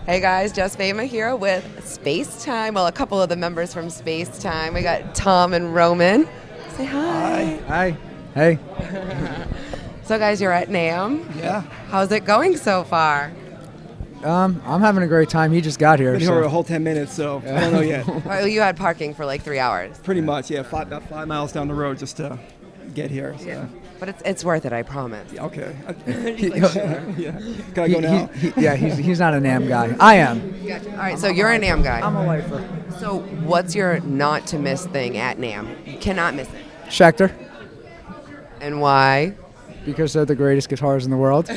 Hey guys, Just Fama here with Spacetime. Well, a couple of the members from Spacetime. We got Tom and Roman. Say hi. Hi. Hey. So guys, you're at NAMM. Yeah. How's it going so far? I'm having a great time. He just got here. Been here a whole 10 minutes, so I don't know yet. Well, you had parking for like 3 hours. Pretty much, yeah. About 5 miles down the road just to get here. So. Yeah. But it's worth it, I promise. Yeah, okay. Yeah. Can I go now? He's not a NAMM guy. I am. Gotcha. All right, so you're a NAMM guy. I'm a lifer. So what's your not to miss thing at NAMM? You cannot miss it. Schecter, And why? because they're the greatest guitars in the world.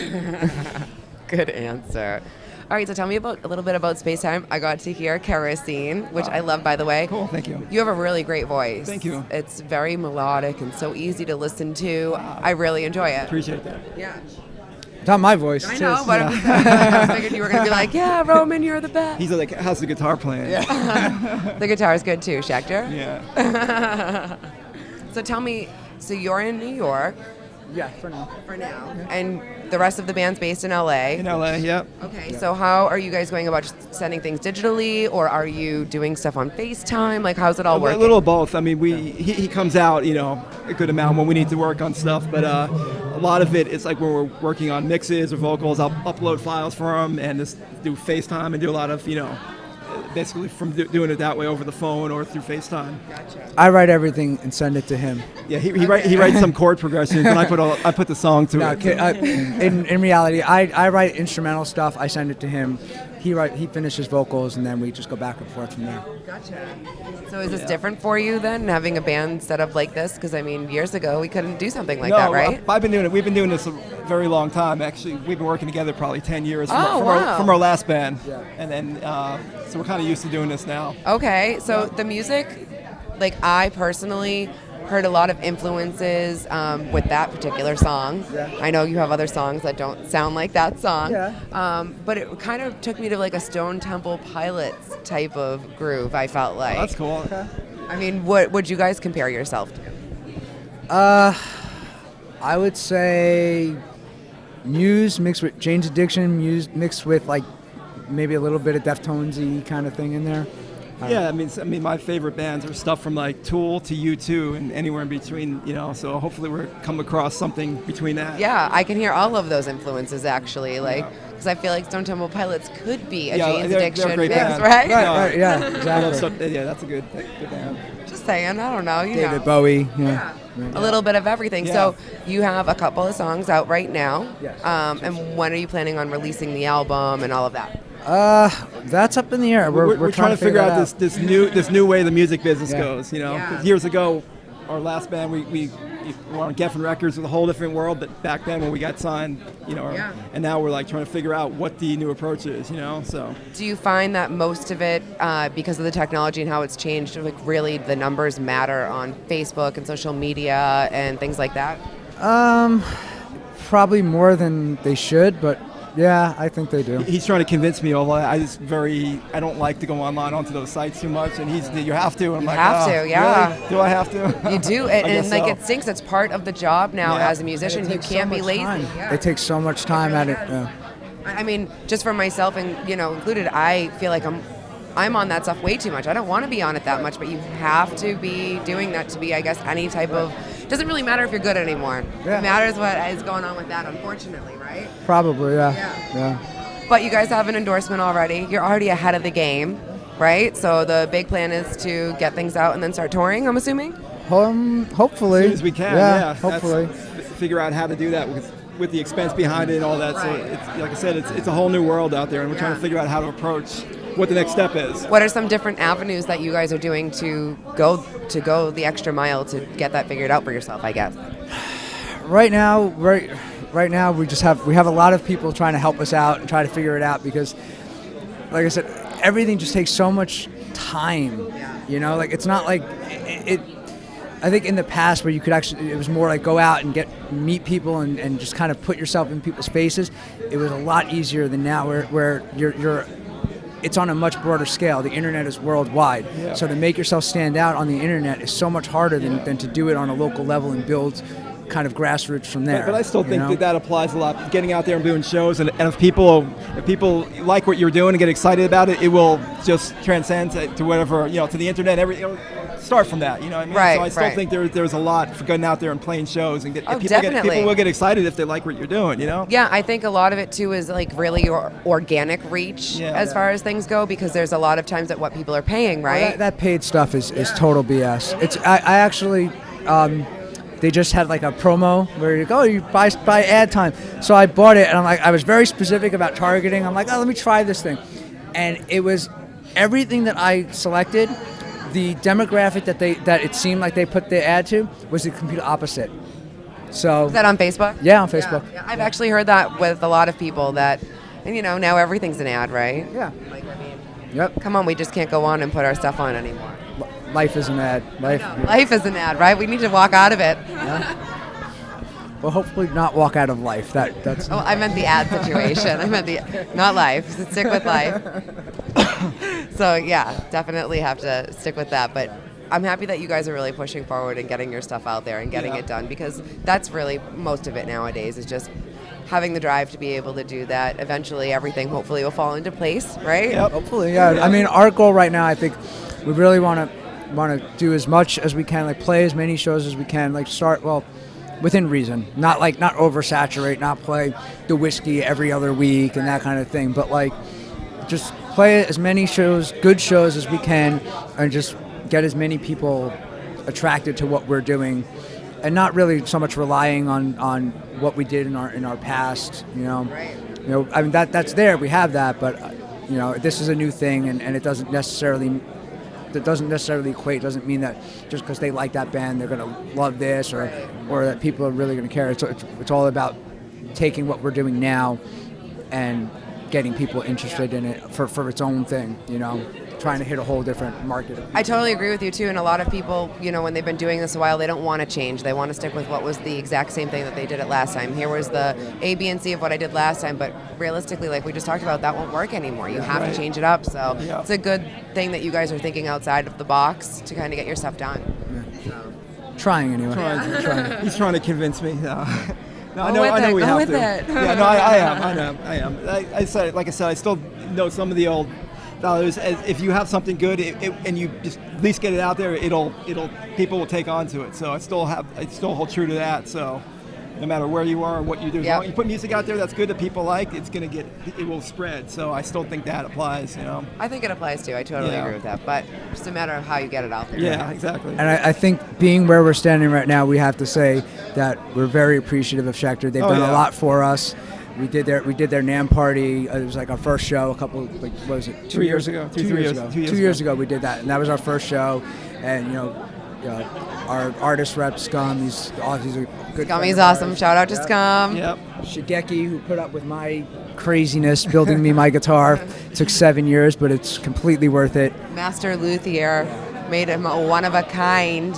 Good answer. All right, so tell me a little bit about Spacetime. I got to hear Kerosene, which I love, by the way. Cool, thank you. You have a really great voice. Thank you. It's very melodic and so easy to listen to. I really enjoy it. Appreciate that. Yeah. Not my voice. I know, but I figured you were going to be like, yeah, Roman, you're the best. He's like, how's the guitar playing? Yeah. The guitar is good too, Schechter. Yeah. So tell me, so you're in New York Yeah, for now. for now, and the rest of the band's based in LA. In LA, yep. Okay, so how are you guys going about just sending things digitally, or are you doing stuff on FaceTime? Like, how's it all working? A little of both. I mean, he comes out, a good amount when we need to work on stuff, but a lot of it is like when we're working on mixes or vocals, I'll upload files for him and just do FaceTime and do a lot of, basically from doing it that way over the phone or through FaceTime. Gotcha. I write everything and send it to him. Yeah, he writes some chord progressions and I put the song to No, it. in reality, I write instrumental stuff. I send it to him. He finishes vocals, and then we just go back and forth from there. Gotcha. So is this different for you then, having a band set up like this? Because I mean, years ago we couldn't do something like that, right? I've been doing it. We've been doing this a very long time. Actually, we've been working together probably 10 years from our last band, and then so we're kind of used to doing this now. Okay, so the music, like I personally heard a lot of influences with that particular song. Yeah. I know you have other songs that don't sound like that song. Yeah. But it kind of took me to like a Stone Temple Pilots type of groove, I felt like. Oh, that's cool. Okay. I mean, what would you guys compare yourself to? I would say Muse mixed with Jane's Addiction, Muse mixed with like maybe a little bit of Deftones-y kind of thing in there. Yeah, I mean, my favorite bands are stuff from like Tool to U2 and anywhere in between, So hopefully we're come across something between that. Yeah, I can hear all of those influences actually, like because I feel like Stone Temple Pilots could be a Jane's Addiction they're a great mix, band. right? Right, yeah, exactly. Yeah, that's a good band. Just saying, I don't know, David Bowie, Yeah. A little bit of everything. Yeah. So you have a couple of songs out right now. Yes. And when are you planning on releasing the album and all of that? That's up in the air. We're trying to figure out this new way the music business Yeah. goes. Yeah. 'Cause years ago, our last band we were on Geffen Records with a whole different world. But back then when we got signed, and now we're like trying to figure out what the new approach is. So. Do you find that most of it, because of the technology and how it's changed, like really the numbers matter on Facebook and social media and things like that? Probably more than they should, but yeah, I think they do. He's trying to convince me. Although I don't like to go online onto those sites too much, and you have to. And I'm have to, yeah. Really? Do I have to? You do, and like it stinks. It's part of the job now Yeah. as a musician. It You takes can't so be much lazy. time. Yeah. It takes so much time at it. Yeah. I mean, just for myself and included, I feel like I'm on that stuff way too much. I don't want to be on it that much, but you have to be doing that to be, I guess, any type of. Doesn't really matter if you're good anymore. Yeah. It matters what is going on with that, unfortunately, right? Probably, yeah. Yeah. But you guys have an endorsement already. You're already ahead of the game, right? So the big plan is to get things out and then start touring, I'm assuming? Hopefully. As soon as we can, Yeah, hopefully. Figure out how to do that with the expense behind it and all that. Right. So, it's, like I said, it's a whole new world out there, and we're trying to figure out how to approach what the next step is. What are some different avenues that you guys are doing to go the extra mile to get that figured out for yourself, I guess? Right now, we have a lot of people trying to help us out and try to figure it out because, like I said, everything just takes so much time. Yeah. Like it's not like it. I think in the past where you could it was more like go out and meet people and just kind of put yourself in people's faces. It was a lot easier than now where you're it's on a much broader scale. The internet is worldwide. Yeah. So to make yourself stand out on the internet is so much harder than to do it on a local level and build kind of grassroots from there. But I still think know? that applies a lot. Getting out there and doing shows, and if people like what you're doing and get excited about it, it will just transcend to whatever, to the internet. It'll start from that. You know what I mean? Right, so I still think there's a lot for getting out there and playing shows and people will get excited if they like what you're doing. Yeah, I think a lot of it too is like really your organic reach as far as things go, because there's a lot of times that what people are paying, right? Well, that paid stuff is total BS. I actually. They just had like a promo where you go, you buy ad time. So I bought it, and I was very specific about targeting. I'm like, let me try this thing, and it was everything that I selected. The demographic that it seemed like they put the ad to was the complete opposite. So is that on Facebook? Yeah, on Facebook. Yeah. I've actually heard that with a lot of people that, and now everything's an ad, right? Yeah. Like, I mean, yep. Come on, we just can't go on and put our stuff on anymore. Life is an ad. Life is an ad, right? We need to walk out of it. Yeah. Well, hopefully not walk out of life. That's. Oh, I meant the ad situation. I meant not life. Stick with life. So yeah, definitely have to stick with that. But I'm happy that you guys are really pushing forward and getting your stuff out there and getting it done, because that's really most of it nowadays, is just having the drive to be able to do that. Eventually, everything hopefully will fall into place, right? Yep. Hopefully, yeah. I mean, our goal right now, I think, we really want to do as much as we can, like play as many shows as we can, like start within reason, not oversaturate, not play the whiskey every other week and that kind of thing, but like just play as many shows, good shows as we can, and just get as many people attracted to what we're doing, and not really so much relying on what we did in our past. Right. I mean that's there, we have that, but this is a new thing, and it doesn't necessarily equate. Doesn't mean that just because they like that band they're going to love this, or that people are really going to care. It's all about taking what we're doing now and getting people interested in it for its own thing. Trying to hit a whole different market. I totally agree with you too. And a lot of people, when they've been doing this a while, they don't want to change. They want to stick with what was the exact same thing that they did it last time. Here was the A, B, and C of what I did last time, but realistically, like we just talked about, that won't work anymore. You have to change it up. So it's a good thing that you guys are thinking outside of the box to kind of get your stuff done. Yeah. Trying anyway. Trying. He's trying to convince me. No, I know we have to. It. Yeah, no, I am. I said, like I said, I still know some of the old values. If you have something good, and you just at least get it out there, people will take on to it. So I still hold true to that. So no matter where you are or what you do, as long as you put music out there that's good that people like, it will spread. So I still think that applies. I think it applies too. I totally agree with that. But it's just a matter of how you get it out there. Yeah, exactly. And I think being where we're standing right now, we have to say that we're very appreciative of Schecter. They've done a lot for us. We did their NAMM party. It was like our first show. What was it? 2 years ago. 2 years ago. 2 years ago we did that, and that was our first show. And our artist rep Scum, he's are good. Scummy's awesome. Shout out to Scum. Yep. Shigeki, who put up with my craziness building me my guitar. It took 7 years, but it's completely worth it. Master luthier, made him a one of a kind.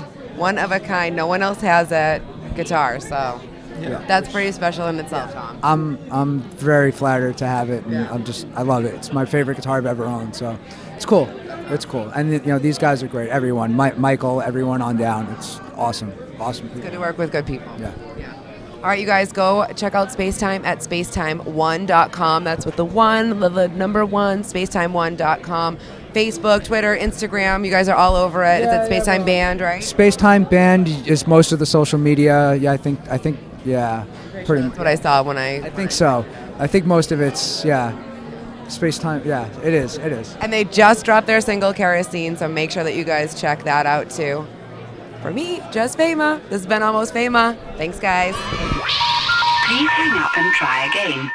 No one else has that guitar, so. Yeah. That's pretty special in itself, Tom. I'm very flattered to have it, and I love it. It's my favorite guitar I've ever owned, so it's cool. It's cool, and these guys are great. Everyone, Michael, everyone on down. It's awesome. It's good to work with good people. Yeah. All right, you guys, go check out Spacetime at spacetime1.com. That's with the one, the number one, spacetime1.com. Facebook, Twitter, Instagram. You guys are all over it. It's at Spacetime Band, right? Spacetime Band is most of the social media. Yeah, I think. Yeah, pretty. That's what I saw when I think so. I think most of it's Spacetime. Yeah, it is. And they just dropped their single Kerosene, so make sure that you guys check that out too. For me, just Fama. This has been Almost Fama. Thanks, guys. Please hang up and try again.